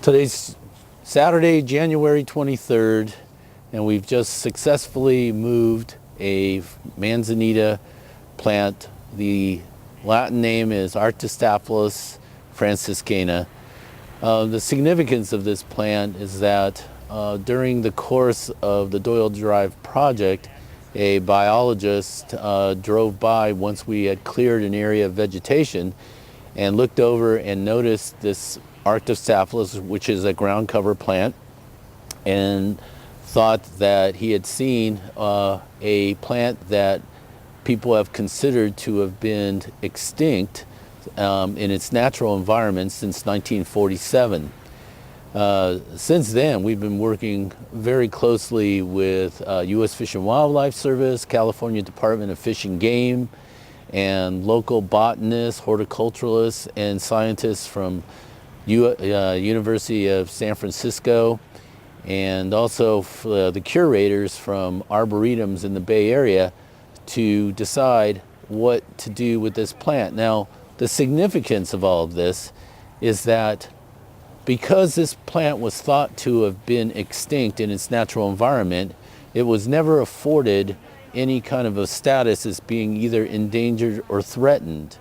Today's Saturday, January 23rd, and we've just successfully moved a Manzanita plant. The Latin name is Artistaphylos franciscana. The significance of this plant is that during the course of the Doyle Drive project, a biologist drove by once we had cleared an area of vegetation and looked over and noticed this Artistaphylos, which is a ground cover plant, and thought that he had seen a plant that people have considered to have been extinct in its natural environment since 1947. Since then, we've been working very closely with U.S. Fish and Wildlife Service, California Department of Fish and Game, and local botanists, horticulturalists, and scientists from University of San Francisco, and also the curators from arboretums in the Bay Area to decide what to do with this plant. Now, the significance of all of this is that because this plant was thought to have been extinct in its natural environment, it was never afforded any kind of a status as being either endangered or threatened.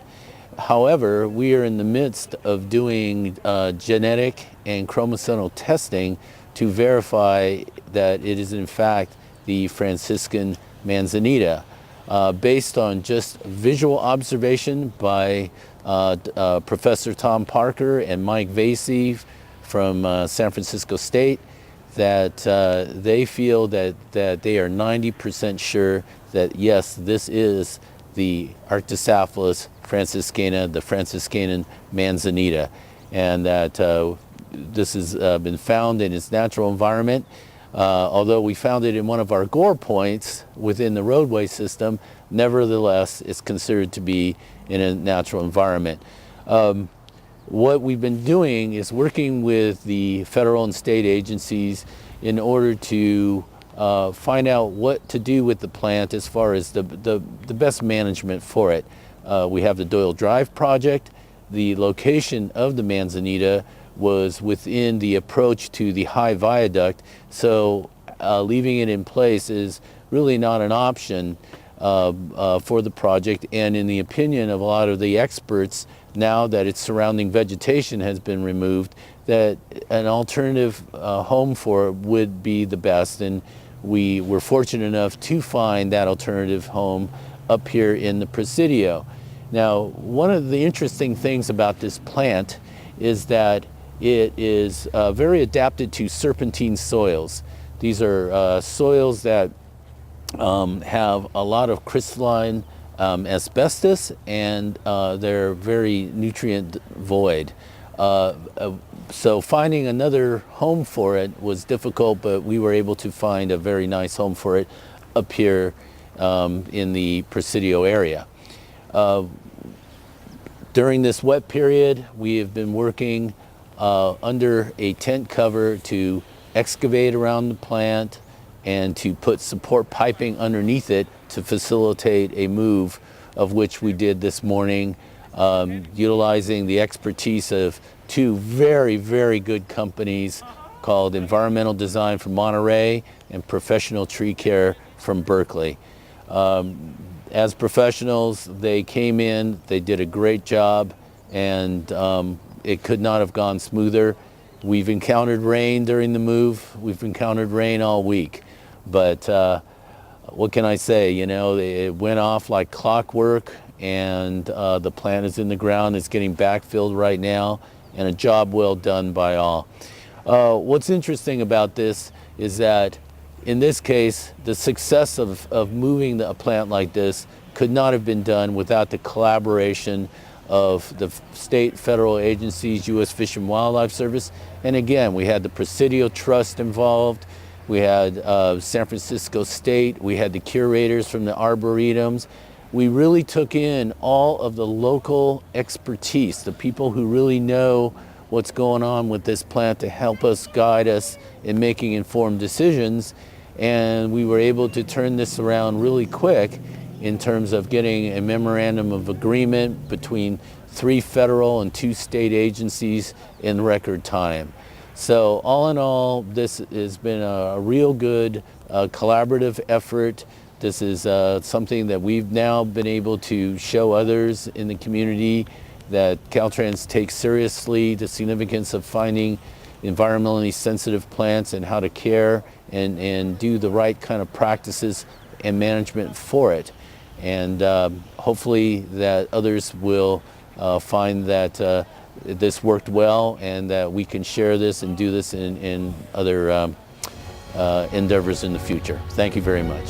However, we are in the midst of doing genetic and chromosomal testing to verify that it is in fact the Franciscan Manzanita. Based on just visual observation by Professor Tom Parker and Mike Vasey from San Francisco State, that they feel that they are 90% sure that yes, this is the Artistaphylos franciscana, the Franciscan Manzanita, and that this has been found in its natural environment. Although we found it in one of our gore points within the roadway system, nevertheless, it's considered to be in a natural environment. What we've been doing is working with the federal and state agencies in order to find out what to do with the plant as far as the best management for it. We have the Doyle Drive project. The location of the Manzanita was within the approach to the high viaduct, so leaving it in place is really not an option for the project. And in the opinion of a lot of the experts, now that its surrounding vegetation has been removed, that an alternative home for it would be the best. And we were fortunate enough to find that alternative home up here in the Presidio. Now, one of the interesting things about this plant is that it is very adapted to serpentine soils. These are soils that have a lot of crystalline asbestos, and they're very nutrient void. So finding another home for it was difficult, but we were able to find a very nice home for it up here in the Presidio area. During this wet period, we have been working under a tent cover to excavate around the plant and to put support piping underneath it to facilitate a move, of which we did this morning, utilizing the expertise of two very, very good companies called Environmental Design from Monterey and Professional Tree Care from Berkeley. As professionals, they came in, they did a great job, and it could not have gone smoother. We've encountered rain during the move. We've encountered rain all week. But what can I say? You know, it went off like clockwork, and the plant is in the ground. It's getting backfilled right now, and a job well done by all. What's interesting about this is that in this case, the success of moving a plant like this could not have been done without the collaboration of the state, federal agencies, U.S. Fish and Wildlife Service. And again, we had the Presidio Trust involved. We had San Francisco State. We had the curators from the arboretums. We really took in all of the local expertise, the people who really know what's going on with this plant to help us, guide us in making informed decisions. And we were able to turn this around really quick in terms of getting a memorandum of agreement between 3 federal and 2 state agencies in record time. So all in all, this has been a real good collaborative effort. This is something that we've now been able to show others in the community that Caltrans takes seriously the significance of finding environmentally sensitive plants and how to care and do the right kind of practices and management for it. And hopefully that others will find that this worked well and that we can share this and do this in other endeavors in the future. Thank you very much.